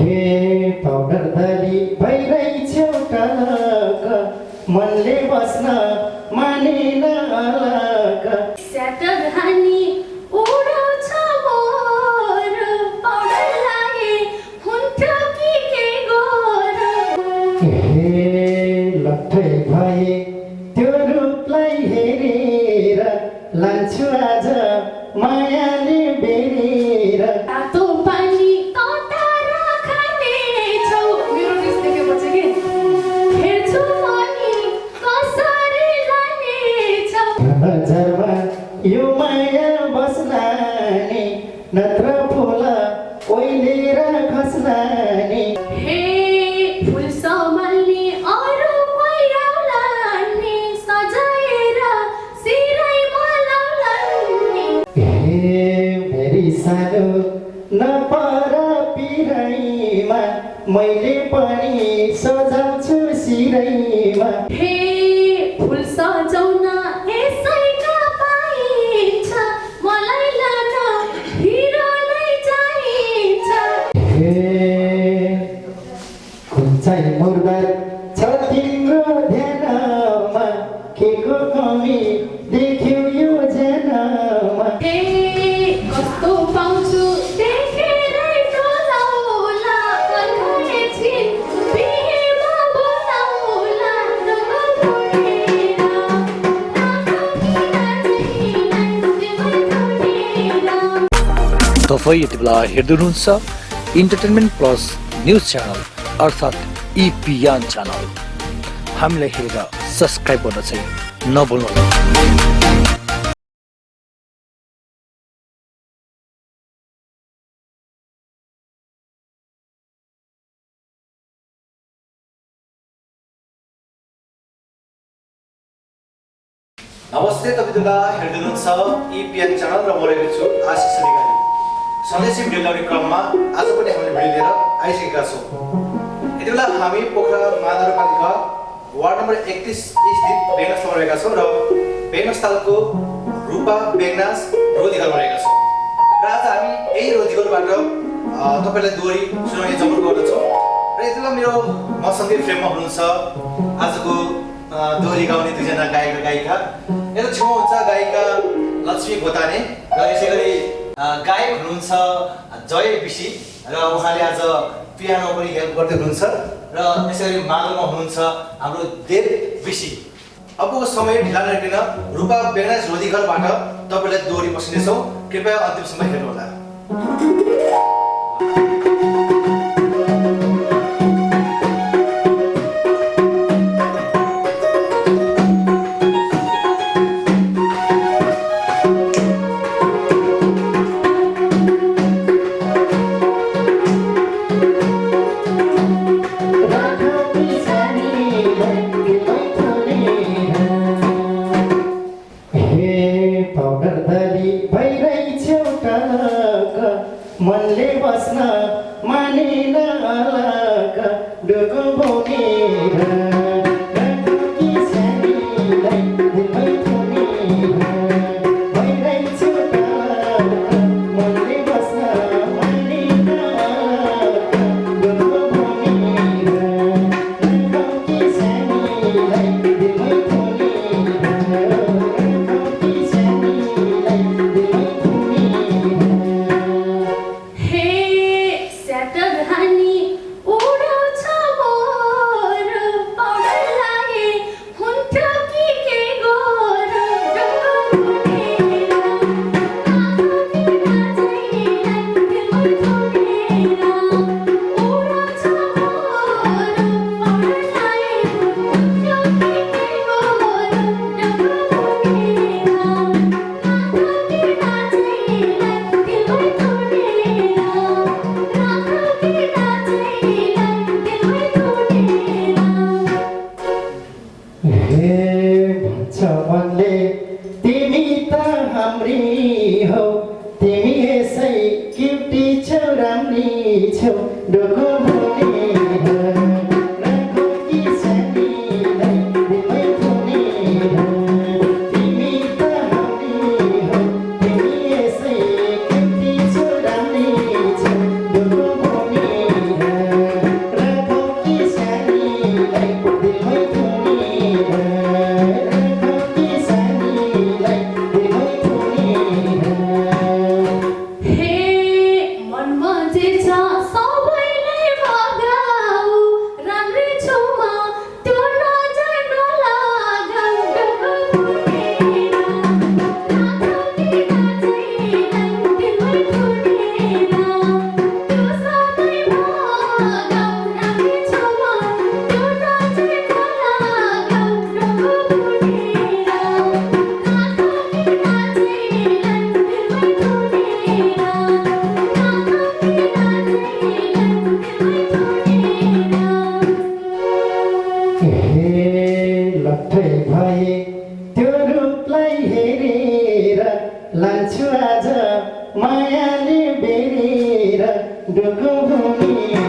हे पाउडर दली भइरहेछौ टलक मनले बस्न मानेन अलग स्याटर हानी उडाउँछ मोर पाउडर लागे हुन्थ्यो के गोर हे लट्ठै भए त्यो रूपलाई हेरेर लान्छु आज मायाले बेरेर तातो पानी तताएर खानेछौ मेरो रिस देखेपछि के हेर्छु अनि कसरी लानेछौ बजारमा यो माया बस्ला नि नत्र फुल ओइलेर खस्ला नि हे फुल सम्हाल्ने अरू कोही आउला नि सजाएर सिरैमा लाउला नि हे भेरी सानो नपर पिराइमा मैले पनि सजाउँछु सिरैमा हे फुल सजाउन यसैका पाइन्छ मलाई लान हिरो नै चाहिन्छ हे कुन चाहिँ मुर्दर छ तिम्रो ध्यानमा के को कमी देख्यौ यो जनमा हे कस्तो पाउँछु देखेरै डोलाउला कन्खले छिन बिहेमा बोलाउला रङ्ग छोडेर राखौ कि नाच्दैलाई तपाईँ यति बेला हेर्दै हुनुहुन्छ इन्टरटेनमेन्ट प्लस न्युज च्यानल अर्थात् इपिएन च्यानल। हामीलाई हेरेर सब्सक्राइब गर्न चाहिँ नभुल्नुहोला। नमस्ते, तपाईँले हेर्दै हुनुहुन्छ इपिएन च्यानल र म रहेको छु आशिष अधिकारी। सन्देश भिडियो ल्याउने क्रममा आज पनि हामीले भिडियो लिएर आइसकेका छौँ। यति बेला हामी पोखरा महानगरपालिका वार्ड नम्बर 31 स्थित बेगनासमा रहेका छौँ र बेगनासतालको रूपा बेगनास रोधीघरमा रहेका छौँ। र आज हामी यही रोधीघरबाट तपाईँलाई दोहोरी सुनाउने जमर्को गर्दछौँ। र यति बेला मेरो मसँगै फ्रेममा हुनुहुन्छ आजको दोहोरी गाउने दुईजना गायक र गायिका। यता छेउमा हुन्छ गायिका लक्ष्मी भोताने र यसै गरी गायक हुनुहुन्छ जय विशी र उहाँले आज पियानो पनि हेल्प गर्दै हुनुहुन्छ र यसै गरी मादलमा हुनुहुन्छ हाम्रो देव विशी। अबको समय ढिला नगरिकन रूपा बेगनास रोधीघरबाट तपाईँलाई दोहोरी पसिनेछौँ। कृपया अन्तिमसम्म हेर्नुहोला। पाउडर दली भइरहेछौ टलक मनले बस्न मानेन अलग डुगो बोकेर राखौ कि सानीलाई दिलमै थुनेर भइरहेछौ टलक मनले बस्न मानेन अलग डुगो बोकेर राखौ कि सानीलाई दिलमै थुनेर हे स्याटर हानी उडाउँछ मोर पाउडर लागे हुन्थ्यो कि गोर रङ्ग छोडेर राखौ कि नाच्दैलाई दिलमै छोडेर उडाउँछ मोर पाउडर लागे हुन्थ्यो कि गोर रङ्ग छोडेर राखौ कि नाच्दैलाई दिलमै छोडेर राखौ कि नाच्दैलाई दिलमै छोडेर हे भन्छ मनले तिमी त हाम्री हौ तिमी यसै क्युटी छौ राम्री छौ डोको बोलेर राखौ कि सानीलाई दिलमै थुनेर तिमी त हाम्री हौ तिमी यसै क्युटी छौ राम्री छौ डोको बोलेर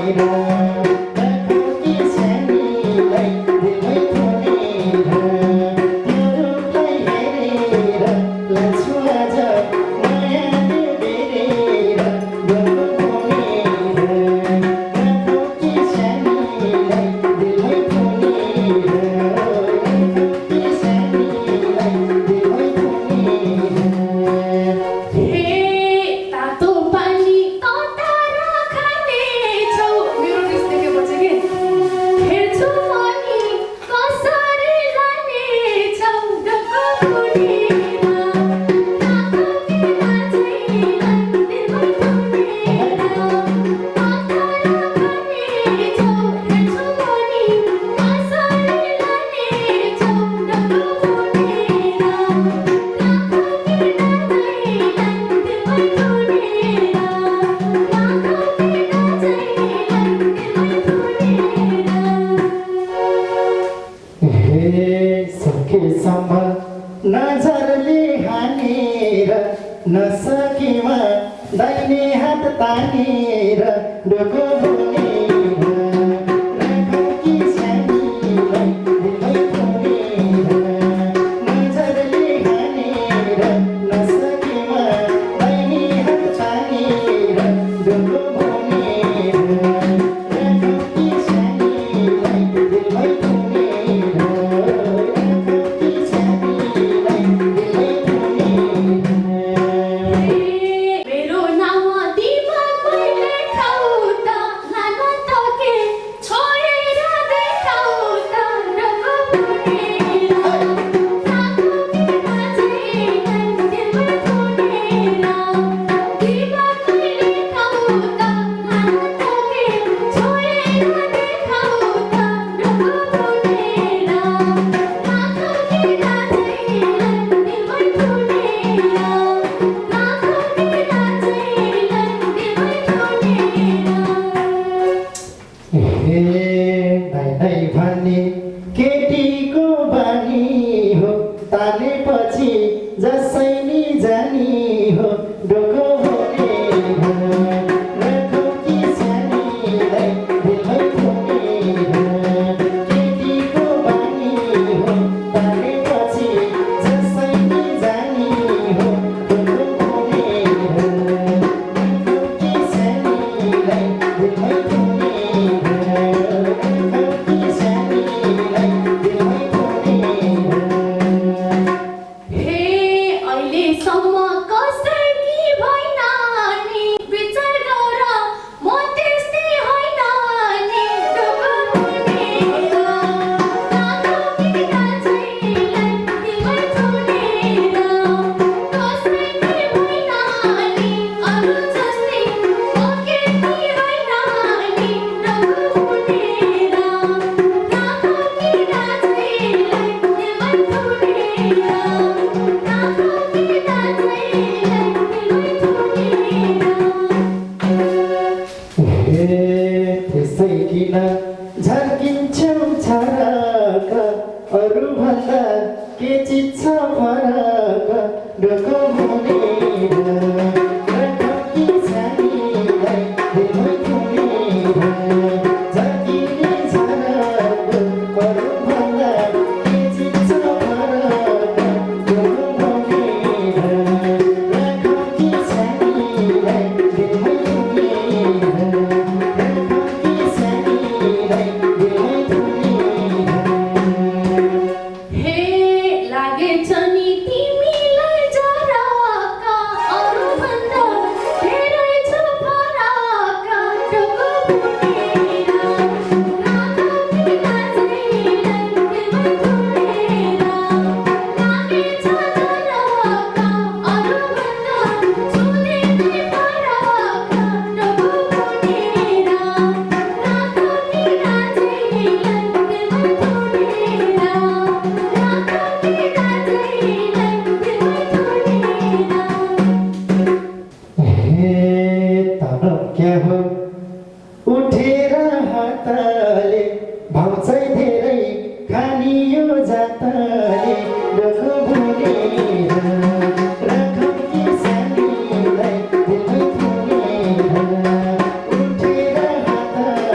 राखौ कि सानीलाई दिलमै थुनेर त्यो रूपलाई हेरेर लान्छु आज मायाले बेरेर गएको घुमेर राखौ कि सानीलाई दिलमै थुनेर राखौ कि सानीलाई दिलमै थुनेर हे तातो पानी तताएर खानेछौ मेरो रिस देखेपछि के हेर्छु अनि कसरी लानेछौ ढुक्क खुलेर तातो बिना चाहिँ दिलमै थुनेर तताएर खानेछौ हेर्छु अनि कसरी लानेछौ ढुक्क खुलेर तातो बिना चाहिँ दिलमै थुनेर तातो बिना चाहिँ हे सकेसम्म नजरले हानेर नसकेमा दाहिने हात तानेर डोको बुनेर राखौ कि सानीलाई दिलमै थुनेर नजरले हानेर नसकेमा दाहिने हात तानेर डोको बुनेर राखौ कि सानीलाई दिलमै थुनेर राखौ कि सानीलाई दिलमै थुनेर मेरो नाम दिमागमै लेखाउ त लान त के छोडेर देखाउ त ढुक्क खुलेर तातो बिना चाहिँ दिलमै थुनेर दिमागमै लेखाउ त लान त के छोडेर देखाउ त ढुक्क खुलेर तातो बिना चाहिँ दिलमै थुनेर तातो बिना चाहिँ दिलमै थुनेर हे दाइ भन्ने केटीको बानी हो तानेपछि जसै नि जानी हो डोको हुनेर राखौ कि सानीलाई दिलमै थुनेर केटीको बानी हो तानेपछि जसै नि जानी हो डोको हुनेर राखौ कि सानीलाई दिलमै थुनेर राखौ कि सानीलाई दिलमै थुनेर हे अहिलेसम्म कसैकी भएन नि विचार गर म त्यस्तै होइन नि ढुक्क खुलेर तातो बिना चाहिँ दिलमै थुनेर कसैकी भएन नि अरू जस्तै म केटी होइन नि ढुक्क खुलेर तातो बिना चाहिँ दिलमै थुनेर तातो बिना चाहिँ दिलमै थुनेर हे त्यसै किन झर्किन्छौ छरक अरूभन्दा के चिज छ फरक डोको हुनेर राखौ कि सानीलाई दिलमै थुनेर झर्किने झरक अरूभन्दा के चिज छ फरक डोको हुनेर राखौ कि सानीलाई दिलमै थुनेर राखौ कि सानीलाई दिलमै थुनेर हे लागेछ नि तिमीलाई जरक अरूभन्दा धेरै छ फरक ढुक्क खुलेर राखौ बिना चाहिँ दिलमै थुनेर लागेछ जरक अरूभन्दा छुने नै फरक ढुक्क खुलेर राखौ बिना चाहिँ दिलमै थुनेर राखौ बिना चाहिँ दिलमै थुनेर हे तलब क्या हो उठेर हातले भाउ चाहिँ धेरै खानियो जातले डोको बुनेर राखौ कि सानीलाई दिलमै थुनेर उठेर हातले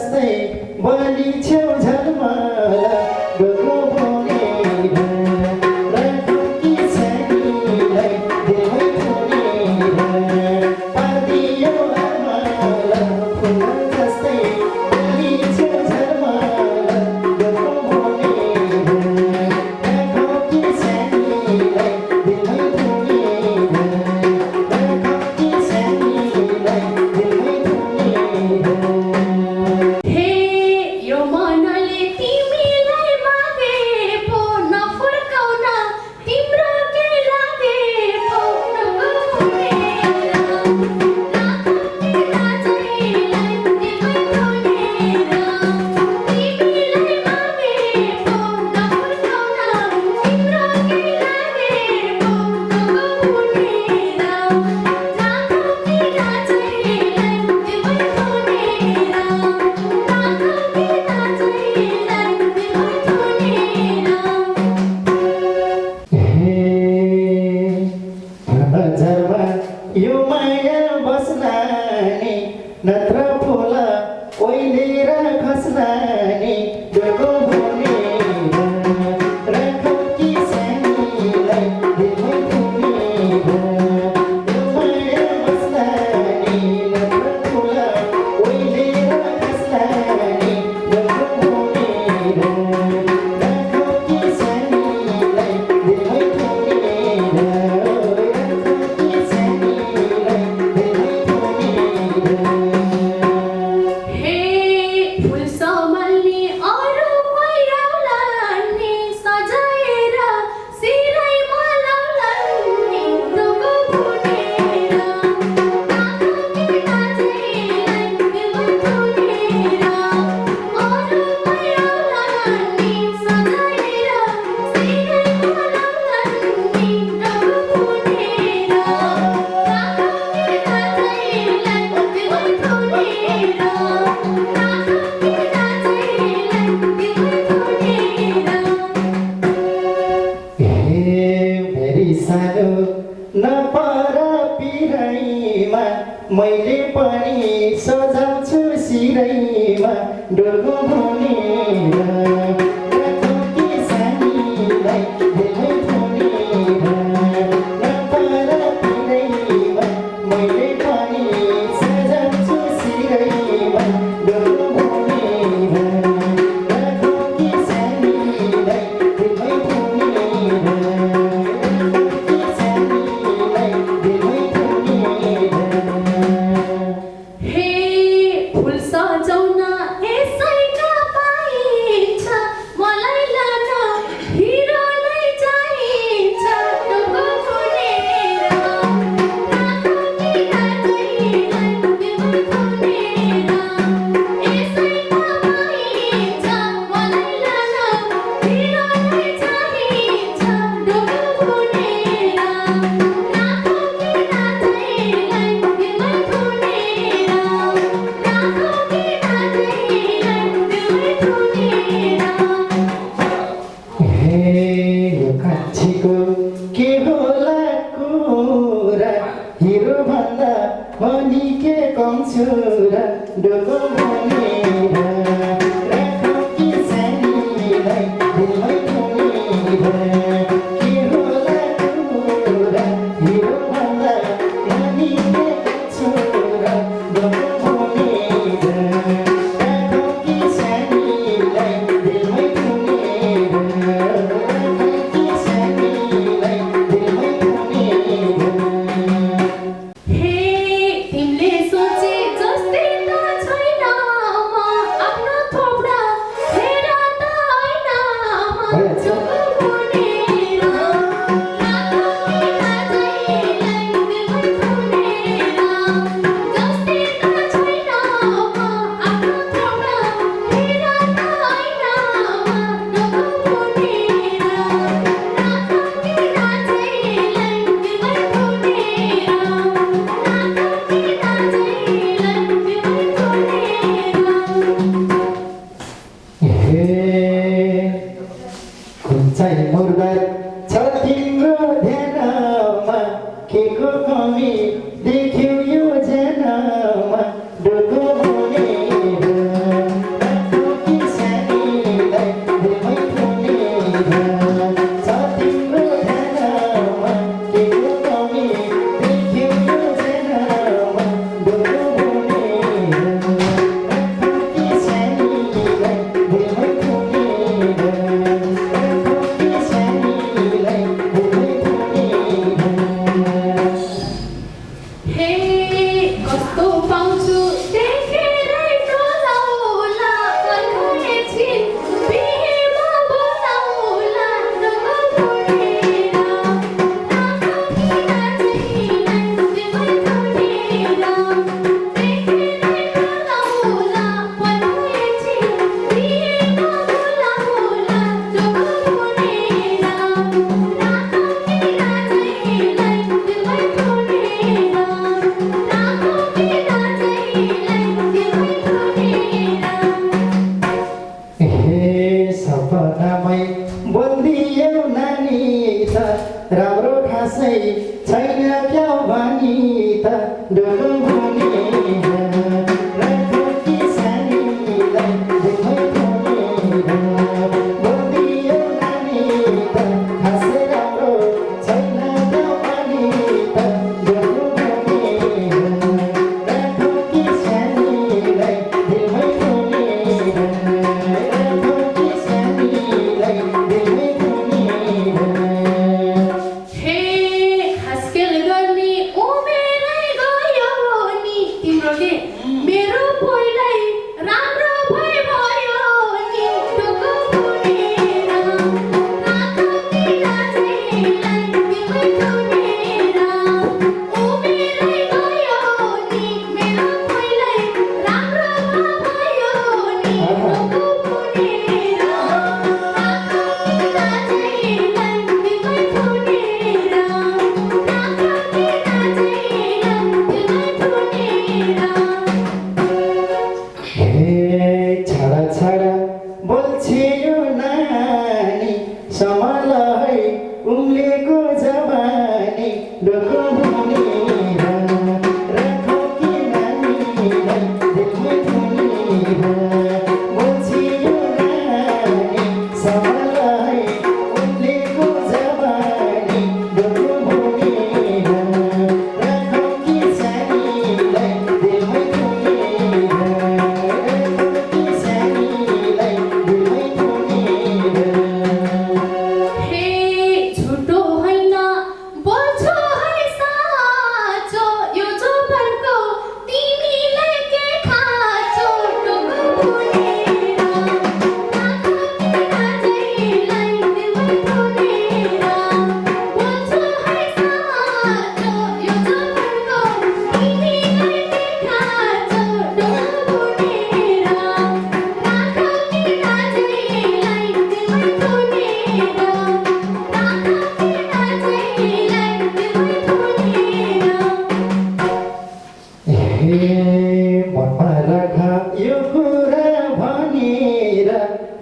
जस्तै बलि छेउ झलमल डोको बोलेर राखौँ कि सानीलाई दिलमै थुनेर पारिदियो आमाल फुल जस्तै बलि छेउ झलमल डोको बोलेर राखौँ कि सानीलाई दिलमै थुनेर राखौँ कि सानीलाई दिलमै थुनेर हे यो मनले तिमीलाई मागे पो नफर्काउन तिम्रो के लागे पो नगुनेर राखौँ कि राजैलाई दिलमै थुनेर तिमीलाई मागे पो नफर्काउन तिम्रो के लागे पो नगुनेर राखौँ कि राजैलाई दिलमै थुनेर राखौँ कि राजैलाई दिलमै थुनेर बजारमा यो माया बस्ला नि नत्र फुल ओइलेर खस्ला नि डोको बोलेर राखौँ कि सानीलाई दिलमै थुनेर यो माया बस्ला नि नत्र फुल ओइलेर खस्ला नि डोको बोलेर राखौँ कि सानीलाई दिलमै थुनेर राखौँ कि सानीलाई दिलमै थुनेर हे फुल सम्हाल्ने अरू कोही आउलान् नि सजाएर सिरैमा लाउलान् नि डोको बुनेर राखौँ कि राजैलाई दिलमै थुनेर अरू कोही आउलान् नि सजाएर सिरैमा लाउलान् नि डोको बुनेर राखौँ कि राजैलाई दिलमै थुनेर राखौँ कि राजैलाई दिलमै थुनेर हे भेरी सानो नपर पिरैमा मैले पनि सजाउँछु सिरैमा डोको बोलेर राखौँ कि सानीलाई दिलमै थुनेर नपर पिरैमा मैले पनि सजाउँछु सिरैमा डोको बोलेर राखौँ कि सानीलाई दिलमै थुनेर राखौँ कि सानीलाई दिलमै थुनेर हे फुल सजाउन यसैका पाइन्छ मलाई लान हिरो नै चाहिन्छ डोको बुनेर राखौँ कि राजैलाई दिलमै थुनेर यसैका पाइन्छ मलाई लान हिरो नै चाहिन्छ डोको बुनेर राखौँ कि राजैलाई दिलमै थुनेर राखौँ कि राजैलाई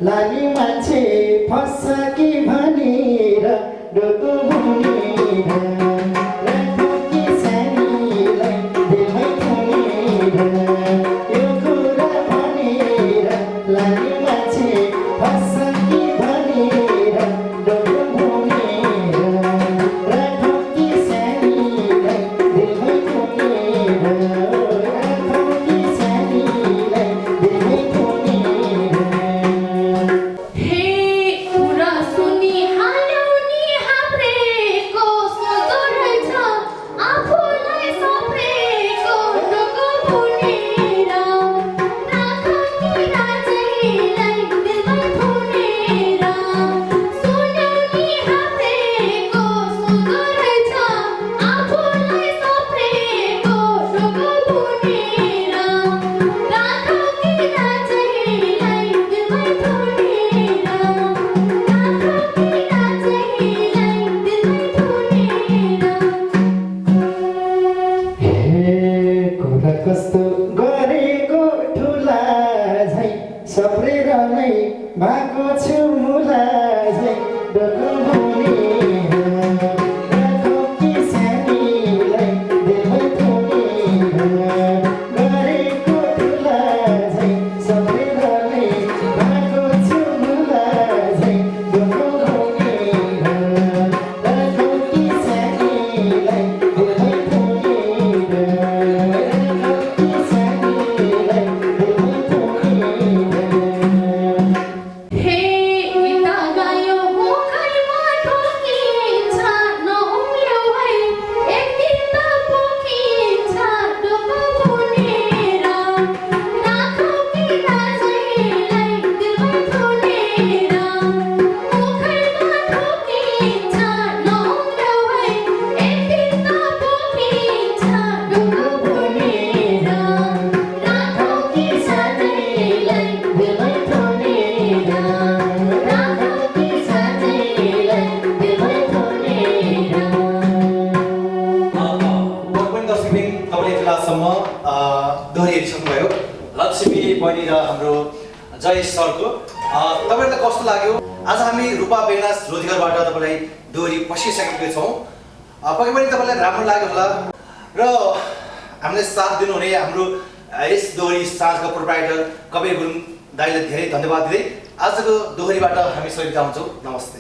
लाने मान्छे फस्छ कि भनेर डोको भुनेर राखौँ कि सानीलाई दिलमै थुनेर यो कुरा भनेर लाने मान्छे फस्छ कि भनेर डोको भुनेर राखौँ कि सानीलाई दिलमै थुनेर राखौँ कि सानीलाई दिलमै थुनेर हे कुरा सुनि हाल्यौ नि हाम्रेको सोधो रहेछ आफूलाई सप्रेको डोको भुनेर राखौँ कि राजैलाई दिलमै थुनेर सुन्यौ नि हाम्रेको सोधो रहेछ आफूलाई सप्रेको डोको भुनेर राखौँ कि राजैलाई दिलमै थुनेर राखौँ कि राजैलाई दिलमै थुनेर हे कुरा कस्तो गरेको ठुला झै सप्रेर नै भएको छु मुला झै डोको भुनेर राखौँ कि सानीलाई दिलमै थुनेर गरेको ठुला झै सप्रेर नै भएको छु मुला झै डोको भुनेर राखौँ कि सानीलाई दिलमै थुनेर राखौँ कि सानीलाई दिलमै थुनेर हे गीत गायो मुखैमा ठोकिन्छ नउम्ल्यौ है एक दिन त पोखिन्छ डोको भुनेर राखौँ कि राजैलाई दिलमै थुनेर मुखैमा ठोकिन्छ नउम्ल्यौ है एक दिन त पोखिन्छ डोको भुनेर राखौँ कि साथीलाई दिलमै थुनेर राखौँ कि साथीलाई दिलमै थुनेर पनि दर्शकले तपाईँले यति बेलासम्म दोहोरी हेरिसक्नुभयो लक्ष्मी बहिनी र हाम्रो जय सरको तपाईँहरूलाई कस्तो लाग्यो आज हामी रूपा बेनास रोजगारबाट तपाईँलाई दोहोरी पसिसकेका छौँ पक्कै पनि तपाईँलाई राम्रो लाग्यो होला र हामीले साथ दिनुहुने हाम्रो यस दोहोरी साँझका प्रोप्राइटर कबीर गुरुङ दाइलाई धेरै धन्यवाद दिँदै आजको दोहोरीबाट हामी सबै बिदा हुन्छौँ नमस्ते।